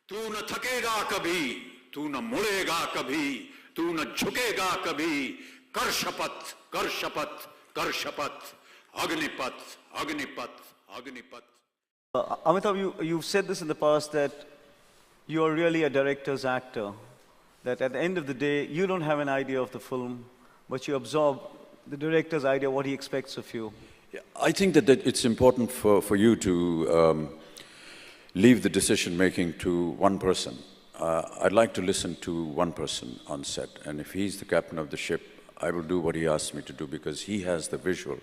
तू न थकेगा कभी, तू न मुड़ेगा कभी, तू न झुकेगा कभी, कर शपथ, कर शपथ, कर शपथ, Agnipath, Agnipath, Agnipath. Amitabh, you've said this in the past that you're really a director's actor, that at the end of the day, you don't have an idea of the film, but you absorb the director's idea, what he expects of you. Yeah, I think that it's important for you to leave the decision-making to one person. I'd like to listen to one person on set, and if he's the captain of the ship, I will do what he asks me to do because he has the visual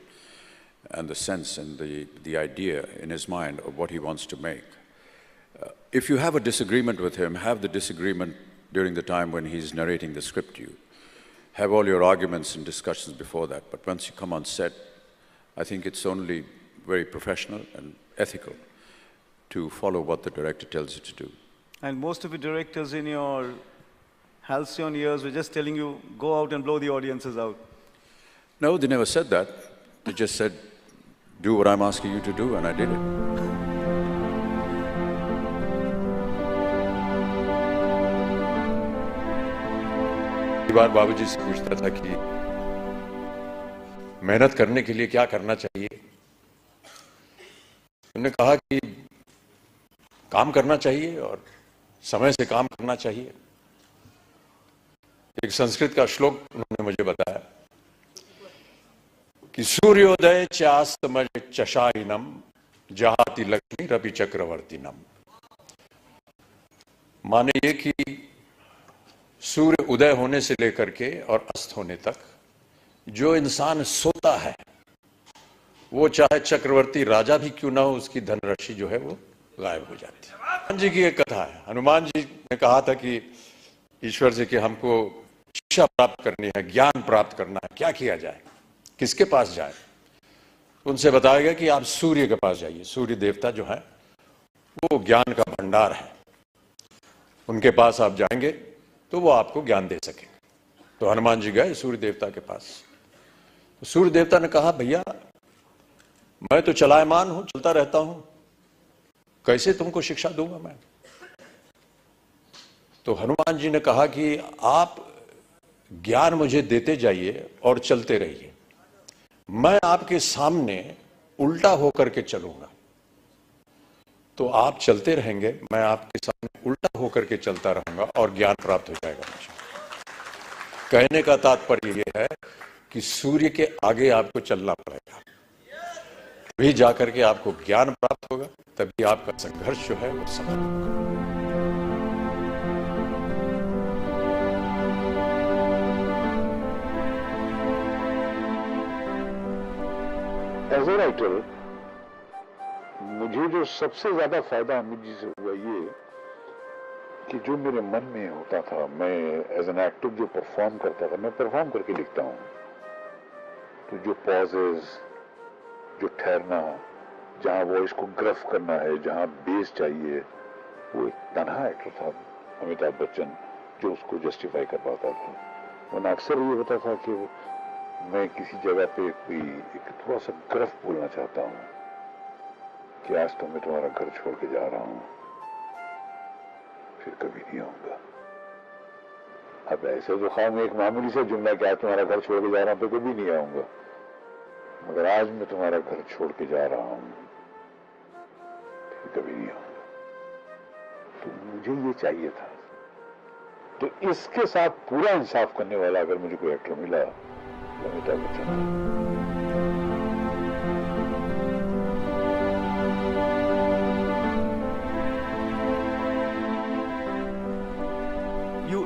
and the sense and the idea in his mind of what he wants to make. If you have a disagreement with him, have the disagreement during the time when he's narrating the script to you. Have all your arguments and discussions before that, but once you come on set, I think it's only very professional and ethical to follow what the director tells you to do. And most of the directors in your halcyon years were just telling you, go out and blow the audiences out. No, they never said that. They just said, do what I'm asking you to do, and I did it. एक बार बाबूजी से पूछता था कि मेहनत करने के लिए क्या करना चाहिए। उन्होंने कहा कि काम करना चाहिए और समय से काम करना चाहिए। एक संस्कृत का श्लोक उन्होंने मुझे बताया कि सूर्योदय चास्तमय चशाइनम जहाति लक्ष्मी रवि चक्रवर्तीनम। माने ये कि सूर्य उदय होने से लेकर के और अस्त होने तक जो इंसान सोता है वो चाहे चक्रवर्ती राजा भी क्यों ना हो, उसकी धनराशि जो है वो गायब हो जाती है। हनुमान जी की एक कथा है। हनुमान जी ने कहा था कि ईश्वर से कि हमको शिक्षा प्राप्त करनी है, ज्ञान प्राप्त करना है, क्या किया जाए, किसके पास जाए। उनसे बताया गया कि आप सूर्य के पास जाइए। सूर्य देवता जो है वो ज्ञान का भंडार है, उनके पास आप जाएंगे तो वो आपको ज्ञान दे सकेंगे। तो हनुमान जी गए सूर्य देवता के पास। तो सूर्य देवता ने कहा, भैया मैं तो चलायमान हूं, चलता रहता हूं, कैसे तुमको शिक्षा दूंगा मैं। तो हनुमान जी ने कहा कि आप ज्ञान मुझे देते जाइए और चलते रहिए, मैं आपके सामने उल्टा होकर के चलूंगा। तो आप चलते रहेंगे, मैं आपके सामने उल्टा होकर के चलता रहूंगा और ज्ञान प्राप्त हो जाएगा मुझे। कहने का तात्पर्य यह है कि सूर्य के आगे आपको चलना पड़ेगा, तभी जाकर के आपको ज्ञान प्राप्त होगा, तभी आपका संघर्ष जो है वो सफल होगा। एज ए राइटर मुझे जो सबसे ज्यादा फायदा अमित जी से हुआ ये कि जो मेरे मन में होता था, मैं एज एन एक्टर जो परफॉर्म करता था, मैं परफॉर्म करके लिखता हूँ। तो जो पॉजेज, जो ठहरना, जहाँ वॉइस को ग्रफ करना है, जहाँ बेस चाहिए, वो एक तन्हा एक्टर था अमिताभ बच्चन जो उसको जस्टिफाई कर पाता था। वरना अक्सर ये होता था कि मैं किसी जगह पे कोई एक थोड़ा सा ग्रफ बोलना चाहता हूँ कि आज तो मैं तुम्हारा घर छोड़ के जा रहा हूँ, फिर कभी नहीं आऊंगा। अब ऐसे तो खाम एक मामूली से जुमला कि आज तुम्हारा घर छोड़ के जा रहा हूँ तो कभी नहीं आऊंगा, मगर आज मैं तुम्हारा घर छोड़ के जा रहा हूँ, फिर कभी नहीं आऊंगा। तो मुझे ये चाहिए था। तो इसके साथ पूरा इंसाफ करने वाला अगर मुझे कोई एक्टर मिला तो Amitabh Bachchan.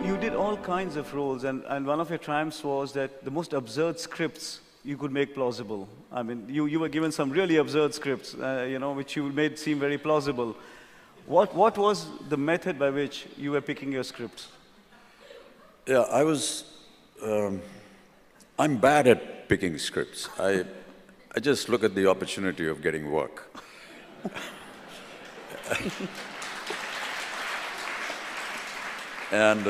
You did all kinds of roles, and one of your triumphs was that the most absurd scripts you could make plausible. I mean, you were given some really absurd scripts, which you made seem very plausible. What was the method by which you were picking your scripts? Yeah, I'm bad at picking scripts. I just look at the opportunity of getting work. And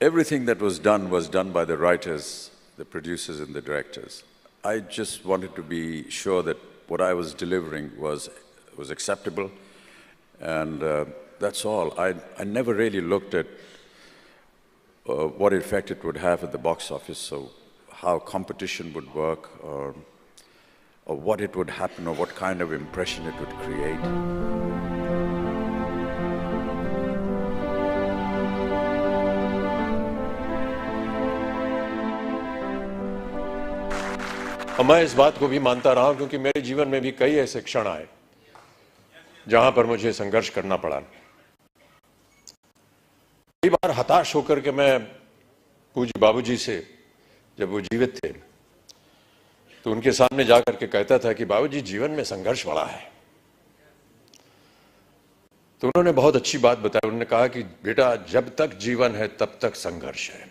everything that was done by the writers, the producers and the directors. I just wanted to be sure that what I was delivering was acceptable and that's all. I never really looked at what effect it would have at the box office, so how competition would work, or what it would happen, or what kind of impression it would create. और मैं इस बात को भी मानता रहा हूं, क्योंकि मेरे जीवन में भी कई ऐसे क्षण आए जहां पर मुझे संघर्ष करना पड़ा। कई बार हताश होकर के मैं पूज्य बाबूजी से, जब वो जीवित थे, तो उनके सामने जाकर के कहता था कि बाबूजी, जीवन में संघर्ष बड़ा है। तो उन्होंने बहुत अच्छी बात बताई। उन्होंने कहा कि बेटा, जब तक जीवन है तब तक संघर्ष है।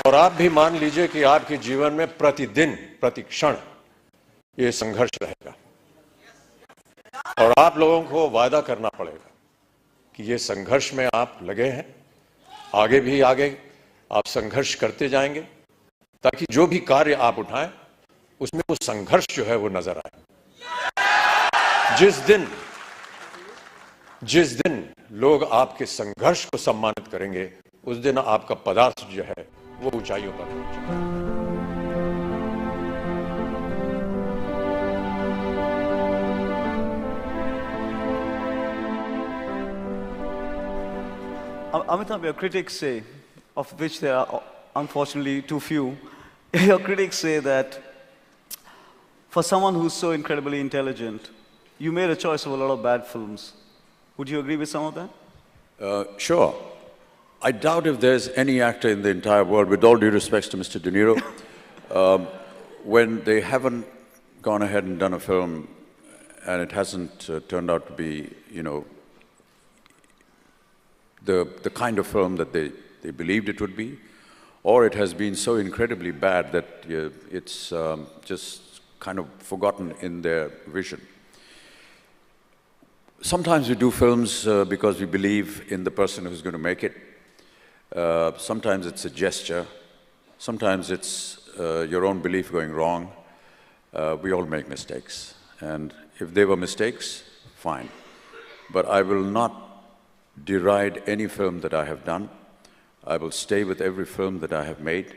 और आप भी मान लीजिए कि आपके जीवन में प्रतिदिन, प्रति क्षण ये संघर्ष रहेगा, और आप लोगों को वादा करना पड़ेगा कि ये संघर्ष में आप लगे हैं, आगे भी आगे आप संघर्ष करते जाएंगे, ताकि जो भी कार्य आप उठाएं उसमें वो संघर्ष जो है वो नजर आए। जिस दिन लोग आपके संघर्ष को सम्मानित करेंगे, उस दिन आपका पदार्थ जो है वो ऊंचाइयों पर पहुंचेगा। Amitabh, your critics say, of which there are unfortunately too few, your critics say that for someone who's so incredibly intelligent, you made a choice of a lot of bad films. Would you agree with some of that? Sure. I doubt if there's any actor in the entire world, with all due respects to Mr. De Niro, when they haven't gone ahead and done a film and it hasn't turned out to be, you know, the kind of film that they believed it would be, or it has been so incredibly bad that it's just kind of forgotten in their vision. Sometimes we do films because we believe in the person who's going to make it. Sometimes it's a gesture. Sometimes it's your own belief going wrong. We all make mistakes. And if they were mistakes, fine. But I will not deride any film that I have done. I will stay with every film that I have made.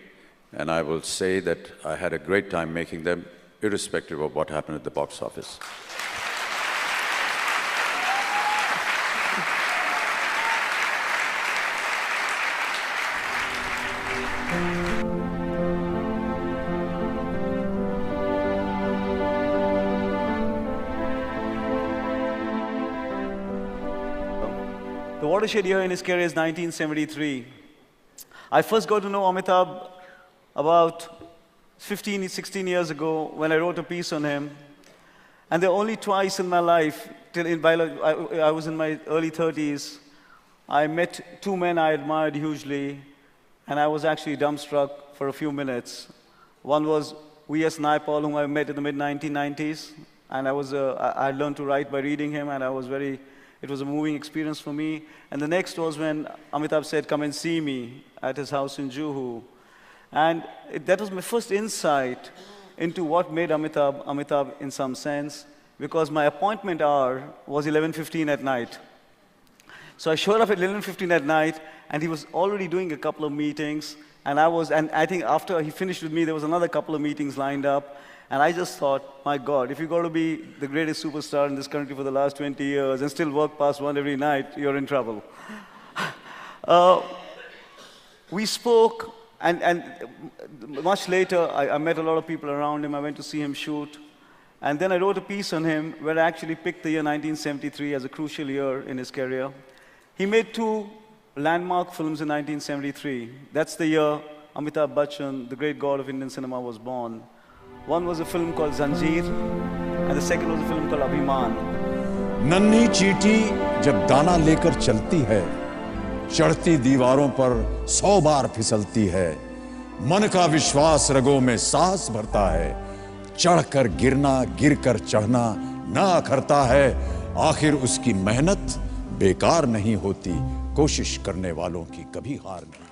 And I will say that I had a great time making them, irrespective of what happened at the box office. The watershed year in his career is 1973. I first got to know Amitabh about 15, 16 years ago when I wrote a piece on him. And there were only twice in my life, I was in my early 30s, I met two men I admired hugely, and I was actually dumbstruck for a few minutes. One was V.S. Naipaul, whom I met in the mid-1990s, and I learned to write by reading him, and it was a moving experience for me. And the next was when Amitabh said, "Come and see me," at his house in Juhu. And that was my first insight into what made Amitabh in some sense, because my appointment hour was 11:15 at night. So I showed up at 11:15 at night, and he was already doing a couple of meetings, and I think after he finished with me, there was another couple of meetings lined up. And I just thought, my God, if you're going to be the greatest superstar in this country for the last 20 years and still work past 1 every night, you're in trouble. We spoke, and much later, I met a lot of people around him. I went to see him shoot. And then I wrote a piece on him where I actually picked the year 1973 as a crucial year in his career. He made two landmark films in 1973. That's the year Amitabh Bachchan, the great god of Indian cinema, was born. One was a film called Zanjeer, and the second was a film called Abhiman. नन्ही चींटी जब दाना लेकर चलती है, चढ़ती दीवारों पर 100 बार फिसलती है, मन का विश्वास रगों में साहस भरता है, चढ़कर गिरना, गिरकर चढ़ना ना अखरता है, आखिर उसकी मेहनत बेकार नहीं होती, कोशिश करने वालों की कभी हार नहीं।